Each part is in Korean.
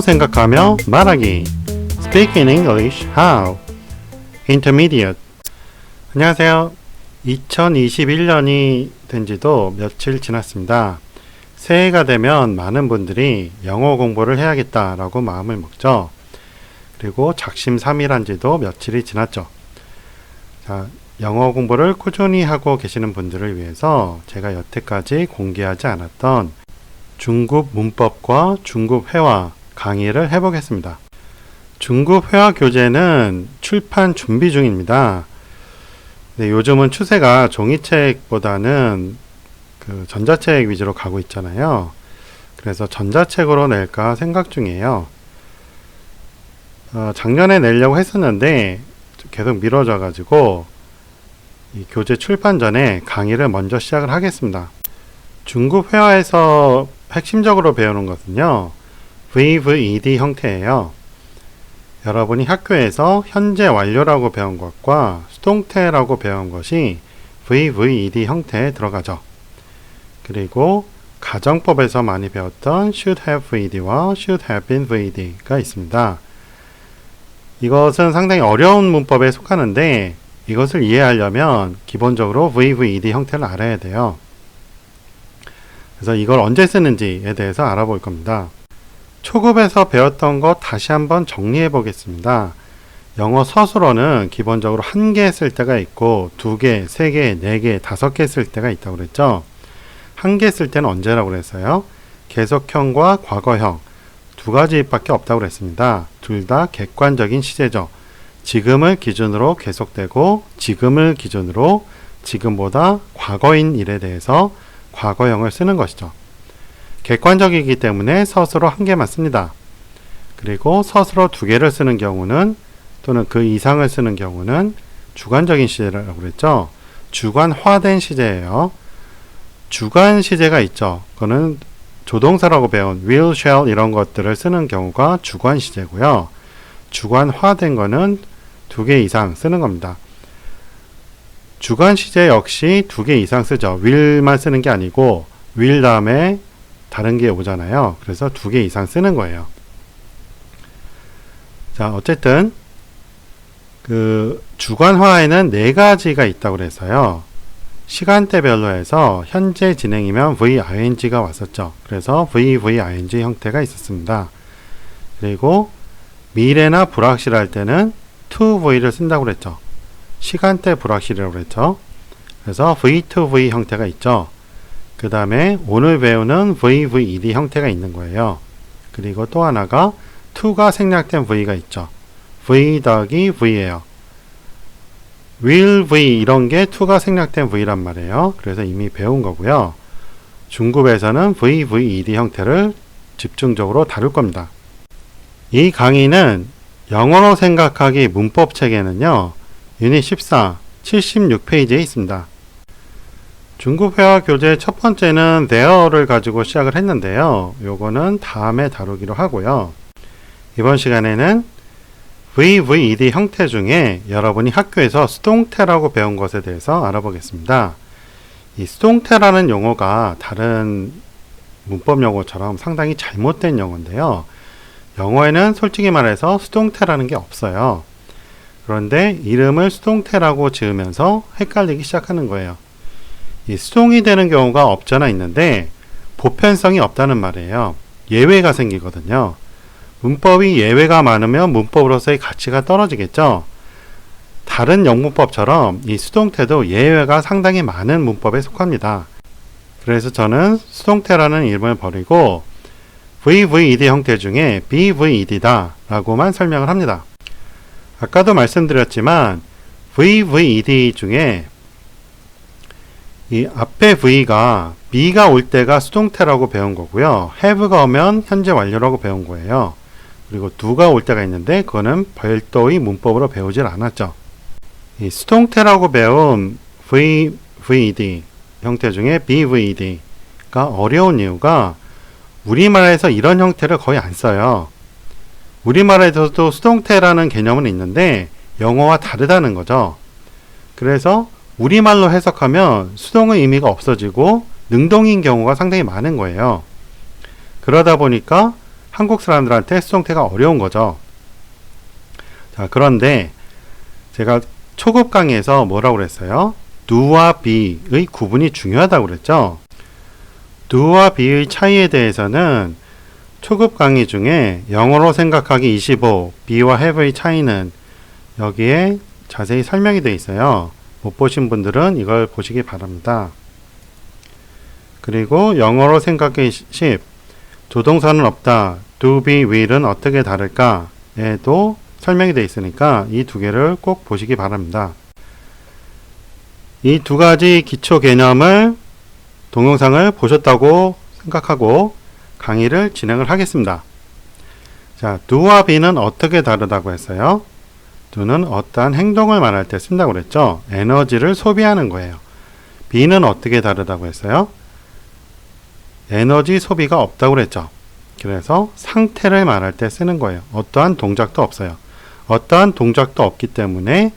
생각하며 말하기. Speak in English how? Intermediate. 안녕하세요. 2021년이 된 지도 며칠 지났습니다. 새해가 되면 많은 분들이 영어 공부를 해야겠다라고 마음을 먹죠. 그리고 작심삼일한 지도 며칠이 지났죠. 자, 영어 공부를 꾸준히 하고 계시는 분들을 위해서 제가 여태까지 공개하지 않았던 중급 문법과 중급 회화 강의를 해보겠습니다. 중급 회화 교재는 출판 준비 중입니다. 네, 요즘은 추세가 종이책보다는 전자책 위주로 가고 있잖아요. 그래서 전자책으로 낼까 생각 중이에요. 작년에 내려고 했었는데 계속 미뤄져 가지고 이 교재 출판 전에 강의를 먼저 시작을 하겠습니다. 중급 회화에서 핵심적으로 배우는 것은요, VVED 형태예요. 여러분이 학교에서 현재 완료라고 배운 것과 수동태라고 배운 것이 VVED 형태에 들어가죠. 그리고 가정법에서 많이 배웠던 should have VED와 should have been VED가 있습니다. 이것은 상당히 어려운 문법에 속하는데 이것을 이해하려면 기본적으로 VVED 형태를 알아야 돼요. 그래서 이걸 언제 쓰는지에 대해서 알아볼 겁니다. 초급에서 배웠던 것 다시 한번 정리해 보겠습니다. 영어 서술어는 기본적으로 1개 쓸 때가 있고 2개, 3개, 4개, 5개 쓸 때가 있다고 그랬죠. 1개 쓸 때는 언제라고 그랬어요? 계속형과 과거형 2가지밖에 없다고 그랬습니다. 둘 다 객관적인 시제죠. 지금을 기준으로 계속되고 지금을 기준으로 지금보다 과거인 일에 대해서 과거형을 쓰는 것이죠. 객관적이기 때문에 서술어 1개만 씁니다. 그리고 서술어 2개를 쓰는 경우는 또는 그 이상을 쓰는 경우는 주관적인 시제라고 그랬죠. 주관화된 시제예요. 주관 시제가 있죠. 그거는 조동사라고 배운 will, shall 이런 것들을 쓰는 경우가 주관 시제고요. 주관화된 거는 2개 이상 쓰는 겁니다. 주관 시제 역시 2개 이상 쓰죠. will만 쓰는 게 아니고 will 다음에 다른 게 오잖아요. 그래서 2개 이상 쓰는 거예요. 자, 어쨌든 주관화에는 4가지가 있다고 그래서요. 시간대별로 해서 현재 진행이면 VING가 왔었죠. 그래서 VVING 형태가 있었습니다. 그리고 미래나 불확실할 때는 to V를 쓴다고 그랬죠. 시간대 불확실이라고 그랬죠. 그래서 V to V 형태가 있죠. 그 다음에 오늘 배우는 VVED 형태가 있는 거예요. 그리고 또 하나가 to가 생략된 V가 있죠. V 더하기 V예요. will V 이런 게 to가 생략된 V란 말이에요. 그래서 이미 배운 거고요. 중급에서는 VVED 형태를 집중적으로 다룰 겁니다. 이 강의는 영어로 생각하기 문법 책에는요, 유닛 14, 76페이지에 있습니다. 중급 회화 교재 첫 번째는 there를 가지고 시작을 했는데요. 요거는 다음에 다루기로 하고요. 이번 시간에는 VVED 형태 중에 여러분이 학교에서 수동태라고 배운 것에 대해서 알아보겠습니다. 이 수동태라는 용어가 다른 문법 용어처럼 상당히 잘못된 용어인데요. 영어에는 솔직히 말해서 수동태라는 게 없어요. 그런데 이름을 수동태라고 지으면서 헷갈리기 시작하는 거예요. 이 수동이 되는 경우가 없잖아 있는데 보편성이 없다는 말이에요. 예외가 생기거든요. 문법이 예외가 많으면 문법으로서의 가치가 떨어지겠죠. 다른 영문법처럼 이 수동태도 예외가 상당히 많은 문법에 속합니다. 그래서 저는 수동태라는 이름을 버리고 VVED 형태 중에 BVED다 라고만 설명을 합니다. 아까도 말씀드렸지만 VVED 중에 이 앞에 V가 be가 올 때가 수동태라고 배운 거고요. have가 오면 현재 완료라고 배운 거예요. 그리고 do가 올 때가 있는데 그거는 별도의 문법으로 배우질 않았죠. 이 수동태라고 배운 VVED 형태 중에 BVED가 어려운 이유가 우리말에서 이런 형태를 거의 안 써요. 우리말에서도 수동태라는 개념은 있는데 영어와 다르다는 거죠. 그래서 우리말로 해석하면 수동의 의미가 없어지고 능동인 경우가 상당히 많은 거예요. 그러다 보니까 한국 사람들한테 수동태가 어려운 거죠. 자, 그런데 제가 초급 강의에서 뭐라고 그랬어요? do와 be의 구분이 중요하다고 그랬죠. do와 be의 차이에 대해서는 초급 강의 중에 영어로 생각하기 25, be와 have의 차이는 여기에 자세히 설명이 되어 있어요. 못 보신 분들은 이걸 보시기 바랍니다. 그리고 영어로 생각하기 10, 조동사는 없다, do, be, will은 어떻게 다를까에도 설명이 되어 있으니까 이 두 개를 꼭 보시기 바랍니다. 이 두 가지 기초 개념을 동영상을 보셨다고 생각하고 강의를 진행을 하겠습니다. 자, do와 be는 어떻게 다르다고 했어요? do는 어떠한 행동을 말할 때 쓴다고 그랬죠. 에너지를 소비하는 거예요. be는 어떻게 다르다고 했어요? 에너지 소비가 없다고 그랬죠. 그래서 상태를 말할 때 쓰는 거예요. 어떠한 동작도 없어요. 어떠한 동작도 없기 때문에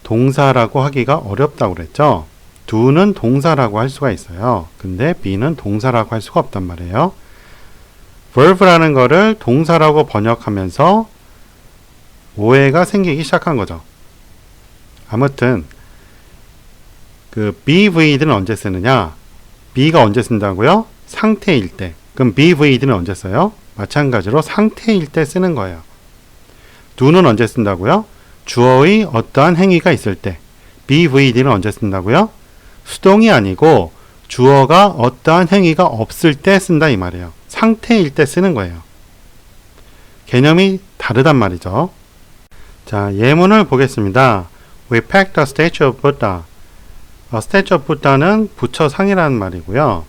동사라고 하기가 어렵다고 그랬죠. do는 동사라고 할 수가 있어요. 근데 be는 동사라고 할 수가 없단 말이에요. verb라는 거를 동사라고 번역하면서 오해가 생기기 시작한 거죠. 아무튼 그 BVD는 언제 쓰느냐? B가 언제 쓴다고요? 상태일 때. 그럼 BVD는 언제 써요? 마찬가지로 상태일 때 쓰는 거예요. do는 언제 쓴다고요? 주어의 어떠한 행위가 있을 때. BVD는 언제 쓴다고요? 수동이 아니고 주어가 어떠한 행위가 없을 때 쓴다 이 말이에요. 상태일 때 쓰는 거예요. 개념이 다르단 말이죠. 자, 예문을 보겠습니다. We packed a statue of Buddha. A statue of Buddha는 부처상이라는 말이고요.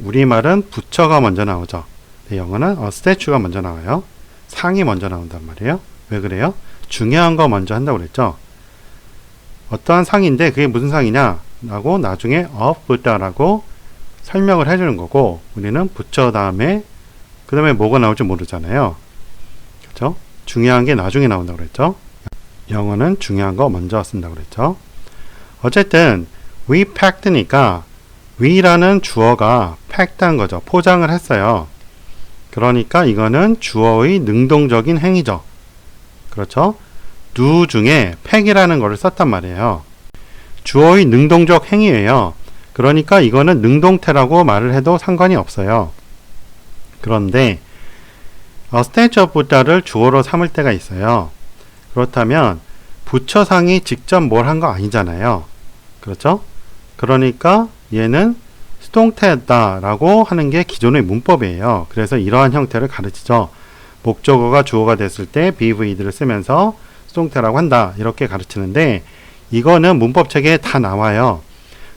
우리말은 부처가 먼저 나오죠. 영어는 a statue가 먼저 나와요. 상이 먼저 나온단 말이에요. 왜 그래요? 중요한 거 먼저 한다고 그랬죠. 어떠한 상인데 그게 무슨 상이냐? 라고 나중에 of Buddha라고 설명을 해주는 거고, 우리는 부처 다음에 그 다음에 뭐가 나올지 모르잖아요. 그렇죠? 중요한 게 나중에 나온다고 그랬죠. 영어는 중요한 거 먼저 쓴다고 그랬죠. 어쨌든 we packed니까 we라는 주어가 packed한 거죠. 포장을 했어요. 그러니까 이거는 주어의 능동적인 행위죠. 그렇죠? do 중에 pack이라는 거를 썼단 말이에요. 주어의 능동적 행위예요. 그러니까 이거는 능동태라고 말을 해도 상관이 없어요. 그런데 a statue of Buddha를 주어로 삼을 때가 있어요. 그렇다면 부처상이 직접 뭘 한 거 아니잖아요. 그렇죠? 그러니까 얘는 수동태다라고 하는 게 기존의 문법이에요. 그래서 이러한 형태를 가르치죠. 목적어가 주어가 됐을 때 BVD를 쓰면서 수동태라고 한다. 이렇게 가르치는데 이거는 문법책에 다 나와요.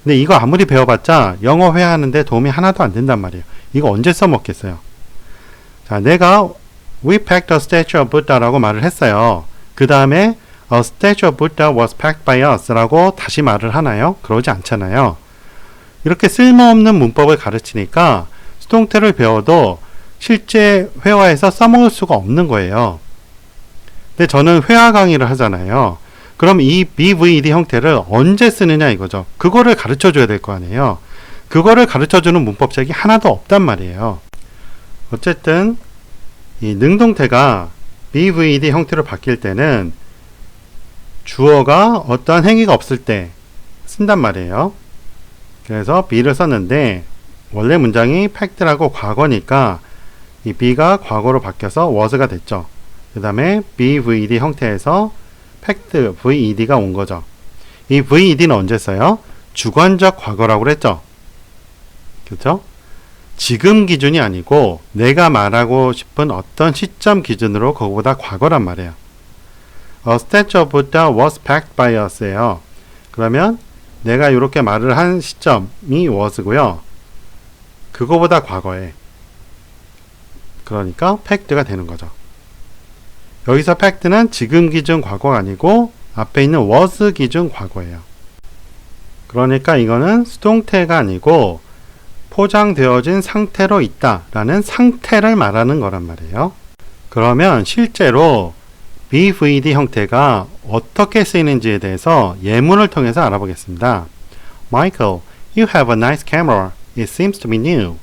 근데 이거 아무리 배워봤자 영어 회화하는데 도움이 하나도 안 된단 말이에요. 이거 언제 써먹겠어요? 자, 내가 We packed a statue of Buddha라고 말을 했어요. 그 다음에 A statue of Buddha was packed by us 라고 다시 말을 하나요? 그러지 않잖아요. 이렇게 쓸모없는 문법을 가르치니까 수동태를 배워도 실제 회화에서 써먹을 수가 없는 거예요. 근데 저는 회화 강의를 하잖아요. 그럼 이 BVD 형태를 언제 쓰느냐 이거죠. 그거를 가르쳐 줘야 될 거 아니에요. 그거를 가르쳐 주는 문법책이 하나도 없단 말이에요. 어쨌든 이 능동태가 BVD 형태로 바뀔 때는 주어가 어떠한 행위가 없을 때 쓴단 말이에요. 그래서 be를 썼는데 원래 문장이 packed라고 과거니까 이 be가 과거로 바뀌어서 was가 됐죠. 그 다음에 BVD 형태에서 packed VED가 온 거죠. 이 VED는 언제 써요? 주관적 과거라고 그랬죠. 그렇죠? 지금 기준이 아니고 내가 말하고 싶은 어떤 시점 기준으로 그거보다 과거란 말이에요. A statue of Buddha was packed by us예요. 그러면 내가 이렇게 말을 한 시점이 was고요. 그거보다 과거에. 그러니까 packed가 되는 거죠. 여기서 packed는 지금 기준 과거가 아니고 앞에 있는 was 기준 과거예요. 그러니까 이거는 수동태가 아니고 포장되어진 상태로 있다 라는 상태를 말하는 거란 말이에요. 그러면 실제로 BVD 형태가 어떻게 쓰이는지에 대해서 예문을 통해서 알아보겠습니다. Michael, you have a nice camera. It seems to be new.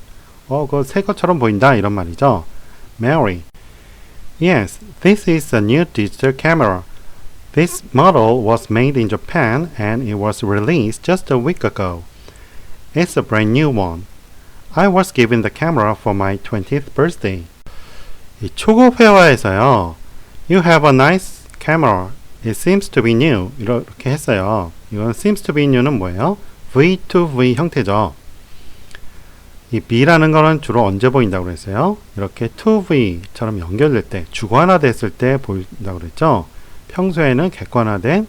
그거 새 것처럼 보인다 이런 말이죠. Mary. Yes, this is a new digital camera. This model was made in Japan and it was released just a week ago. It's a brand new one. I was given the camera for my 20th birthday. 이 초급 회화에서요. You have a nice camera. It seems to be new. 이렇게 했어요. 이건 seems to be new는 뭐예요? V to V 형태죠. 이 be라는 거는 주로 언제 보인다고 그랬어요? 이렇게 to V처럼 연결될 때, 주관화됐을 때 보인다고 그랬죠? 평소에는 객관화된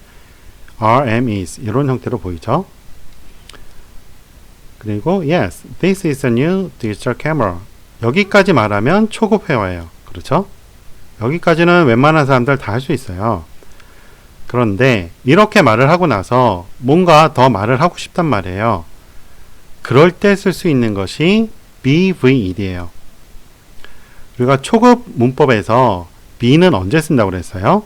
RM is 이런 형태로 보이죠? 그리고 yes, this is a new digital camera. 여기까지 말하면 초급 회화예요. 그렇죠? 여기까지는 웬만한 사람들 다 할 수 있어요. 그런데 이렇게 말을 하고 나서 뭔가 더 말을 하고 싶단 말이에요. 그럴 때 쓸 수 있는 것이 BVED예요. 우리가 초급 문법에서 be는 언제 쓴다고 그랬어요?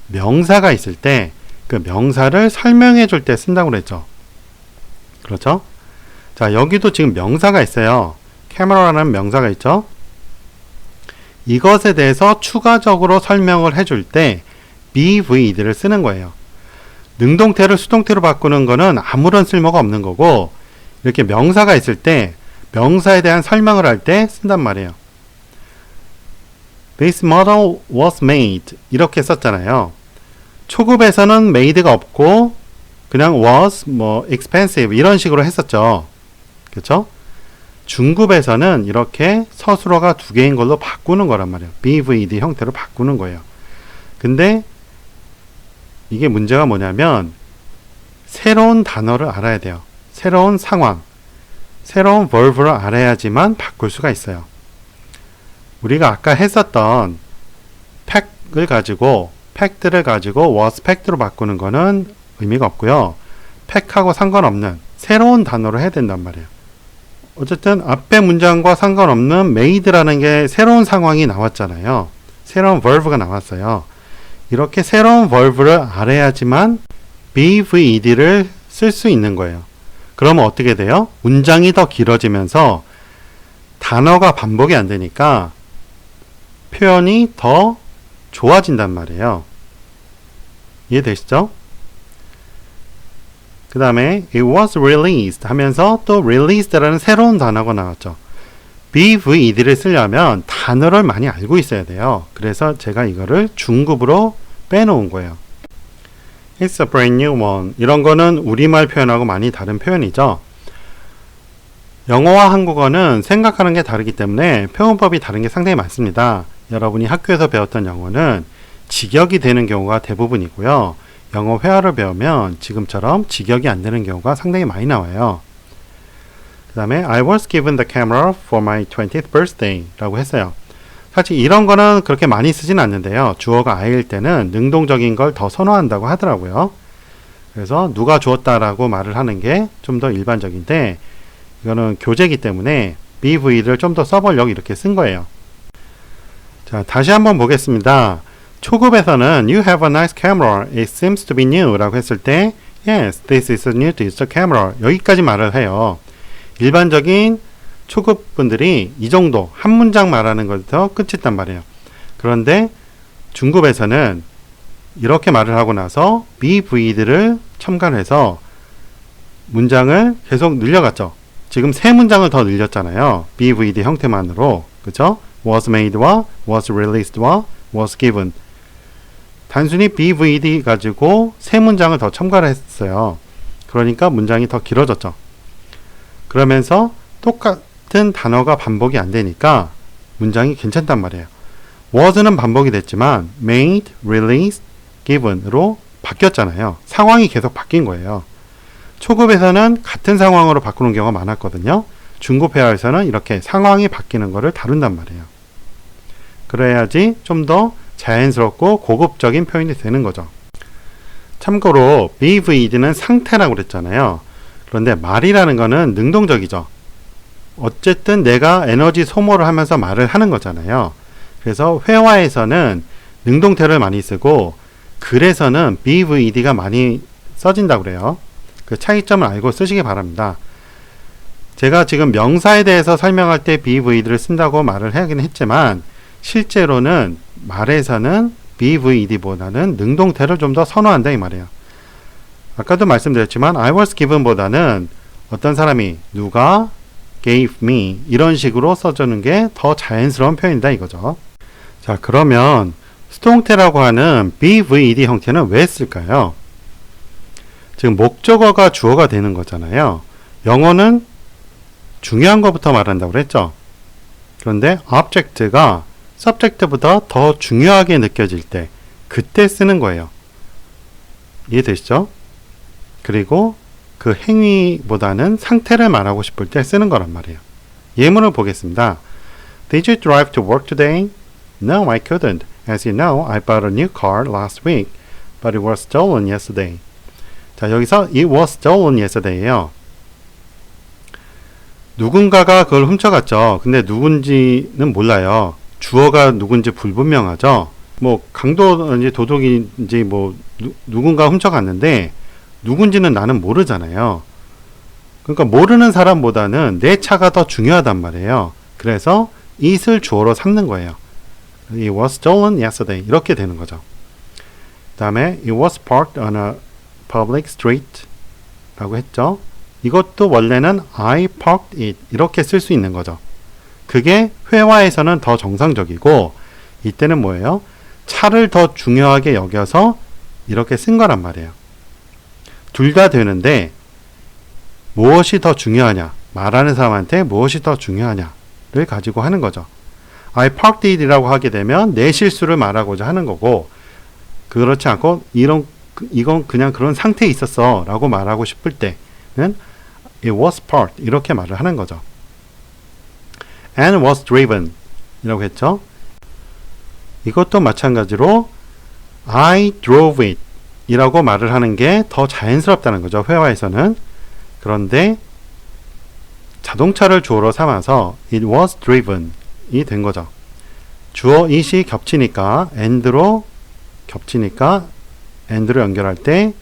명사가 있을 때 그 명사를 설명해 줄 때 쓴다고 그랬죠. 그렇죠? 자, 여기도 지금 명사가 있어요. 카메라라는 명사가 있죠. 이것에 대해서 추가적으로 설명을 해줄 때 BVED를 쓰는 거예요. 능동태를 수동태로 바꾸는 거는 아무런 쓸모가 없는 거고, 이렇게 명사가 있을 때 명사에 대한 설명을 할 때 쓴단 말이에요. This model was made 이렇게 썼잖아요. 초급에서는 made가 없고 그냥 was, expensive 이런 식으로 했었죠. 그렇죠? 중급에서는 이렇게 서술어가 두 개인 걸로 바꾸는 거란 말이에요. BVED 형태로 바꾸는 거예요. 근데 이게 문제가 뭐냐면 새로운 단어를 알아야 돼요. 새로운 상황, 새로운 verb를 알아야지만 바꿀 수가 있어요. 우리가 아까 했었던 fact를 가지고 was fact로 바꾸는 거는 의미가 없고요. fact하고 상관없는 새로운 단어로 해야 된단 말이에요. 어쨌든 앞에 문장과 상관없는 made라는 게 새로운 상황이 나왔잖아요. 새로운 verb가 나왔어요. 이렇게 새로운 verb를 알아야지만 BVED를 쓸 수 있는 거예요. 그러면 어떻게 돼요? 문장이 더 길어지면서 단어가 반복이 안 되니까 표현이 더 좋아진단 말이에요. 이해되시죠? 그 다음에 it was released 하면서 또 released라는 새로운 단어가 나왔죠. BVED를 쓰려면 단어를 많이 알고 있어야 돼요. 그래서 제가 이거를 중급으로 빼놓은 거예요. It's a brand new one. 이런 거는 우리말 표현하고 많이 다른 표현이죠. 영어와 한국어는 생각하는 게 다르기 때문에 표현법이 다른 게 상당히 많습니다. 여러분이 학교에서 배웠던 영어는 직역이 되는 경우가 대부분이고요. 영어 회화를 배우면 지금처럼 직역이 안 되는 경우가 상당히 많이 나와요. 그 다음에 I was given the camera for my 20th birthday 라고 했어요. 사실 이런 거는 그렇게 많이 쓰진 않는데요. 주어가 I일 때는 능동적인 걸 더 선호한다고 하더라고요. 그래서 누가 주었다라고 말을 하는 게 좀 더 일반적인데, 이거는 교재이기 때문에 BV를 좀 더 써보려고 이렇게 쓴 거예요. 자, 다시 한번 보겠습니다. 초급에서는 You have a nice camera. It seems to be new 라고 했을 때 Yes, this is a new digital camera. 여기까지 말을 해요. 일반적인 초급 분들이 이 정도 한 문장 말하는 것에서 끝이단 말이에요. 그런데 중급에서는 이렇게 말을 하고 나서 BV들을 첨가해서 문장을 계속 늘려갔죠. 지금 세 문장을 더 늘렸잖아요. BVD 형태만으로. 그죠? was made와 was released와 was given. 단순히 BVD 가지고 세 문장을 더 첨가를 했어요. 그러니까 문장이 더 길어졌죠. 그러면서 똑같은 단어가 반복이 안 되니까 문장이 괜찮단 말이에요. was는 반복이 됐지만 made, released, given으로 바뀌었잖아요. 상황이 계속 바뀐 거예요. 초급에서는 같은 상황으로 바꾸는 경우가 많았거든요. 중급 회화에서는 이렇게 상황이 바뀌는 것을 다룬단 말이에요. 그래야지 좀 더 자연스럽고 고급적인 표현이 되는 거죠. 참고로 BVED는 상태라고 그랬잖아요. 그런데 말이라는 거는 능동적이죠. 어쨌든 내가 에너지 소모를 하면서 말을 하는 거잖아요. 그래서 회화에서는 능동태를 많이 쓰고 글에서는 BVED가 많이 써진다고 그래요. 그 차이점을 알고 쓰시기 바랍니다. 제가 지금 명사에 대해서 설명할 때 BVED를 쓴다고 말을 하긴 했지만 실제로는 말에서는 BVED보다는 능동태를 좀 더 선호한다 이 말이에요. 아까도 말씀드렸지만 I was given보다는 어떤 사람이 누가 gave me 이런 식으로 써주는 게 더 자연스러운 표현이다 이거죠. 자, 그러면 수동태라고 하는 BVED 형태는 왜 쓸까요? 지금 목적어가 주어가 되는 거잖아요. 영어는 중요한 것부터 말한다고 그랬죠. 그런데 object가 subject보다 더 중요하게 느껴질 때 그때 쓰는 거예요. 이해되시죠? 그리고 그 행위보다는 상태를 말하고 싶을 때 쓰는 거란 말이에요. 예문을 보겠습니다. Did you drive to work today? No, I couldn't. As you know, I bought a new car last week, but it was stolen yesterday. 자, 여기서 it was stolen yesterday예요. 누군가가 그걸 훔쳐갔죠. 근데 누군지는 몰라요. 주어가 누군지 불분명하죠. 뭐 강도인지 도둑인지 뭐 누군가 훔쳐갔는데 누군지는 나는 모르잖아요. 그러니까 모르는 사람보다는 내 차가 더 중요하단 말이에요. 그래서 it을 주어로 삼는 거예요. It was stolen yesterday. 이렇게 되는 거죠. 그 다음에 it was parked on a public street 라고 했죠. 이것도 원래는 I parked it 이렇게 쓸 수 있는 거죠. 그게 회화에서는 더 정상적이고 이때는 뭐예요? 차를 더 중요하게 여겨서 이렇게 쓴 거란 말이에요. 둘 다 되는데 무엇이 더 중요하냐? 말하는 사람한테 무엇이 더 중요하냐를 가지고 하는 거죠. I parked it 이라고 하게 되면 내 실수를 말하고자 하는 거고 그렇지 않고 이건 그냥 그런 상태에 있었어 라고 말하고 싶을 때는 it was parked 이렇게 말을 하는 거죠. and was driven 이라고 했죠. 이것도 마찬가지로 I drove it 이라고 말을 하는 게 더 자연스럽다는 거죠. 회화에서는. 그런데 자동차를 주어로 삼아서 it was driven 이 된 거죠. 주어 it이 겹치니까 and로 연결할 때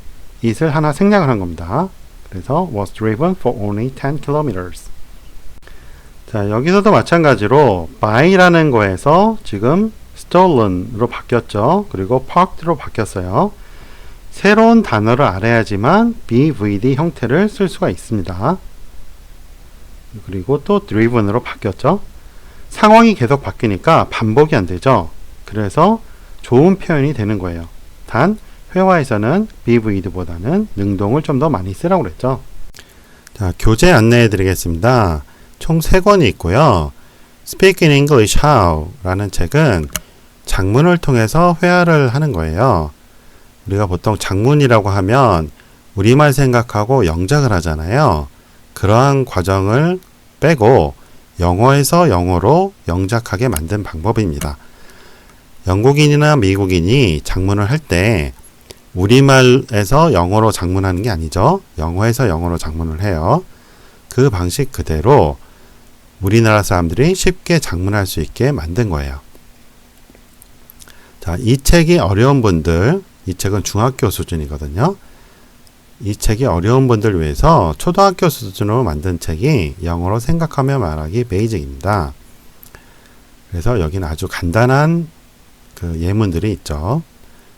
it을 하나 생략을 한 겁니다. 그래서 was driven for only 10 kilometers. 자, 여기서도 마찬가지로 by라는 거에서 지금 stolen으로 바뀌었죠. 그리고 parked로 바뀌었어요. 새로운 단어를 알아야지만 BVD 형태를 쓸 수가 있습니다. 그리고 또 driven으로 바뀌었죠. 상황이 계속 바뀌니까 반복이 안 되죠. 그래서 좋은 표현이 되는 거예요. 단 회화에서는 BVD보다는 능동을 좀 더 많이 쓰라고 그랬죠. 자, 교재 안내해 드리겠습니다. 총 3권이 있고요. Speak in English How 라는 책은 작문을 통해서 회화를 하는 거예요. 우리가 보통 작문이라고 하면 우리말 생각하고 영작을 하잖아요. 그러한 과정을 빼고 영어에서 영어로 영작하게 만든 방법입니다. 영국인이나 미국인이 작문을 할 때 우리말에서 영어로 작문하는 게 아니죠. 영어에서 영어로 작문을 해요. 그 방식 그대로 우리나라 사람들이 쉽게 작문할 수 있게 만든 거예요. 자, 이 책이 어려운 분들, 이 책은 중학교 수준이거든요. 이 책이 어려운 분들 위해서 초등학교 수준으로 만든 책이 영어로 생각하며 말하기 베이직입니다. 그래서 여기는 아주 간단한 그 예문들이 있죠.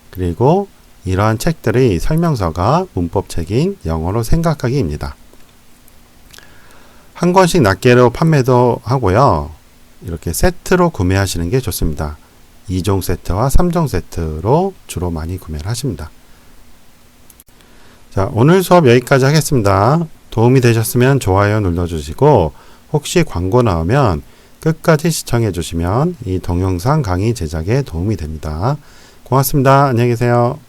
그리고 이러한 책들의 설명서가 문법책인 영어로 생각하기입니다. 한 권씩 낱개로 판매도 하고요. 이렇게 세트로 구매하시는 게 좋습니다. 2종 세트와 3종 세트로 주로 많이 구매를 하십니다. 자, 오늘 수업 여기까지 하겠습니다. 도움이 되셨으면 좋아요 눌러주시고 혹시 광고 나오면 끝까지 시청해 주시면 이 동영상 강의 제작에 도움이 됩니다. 고맙습니다. 안녕히 계세요.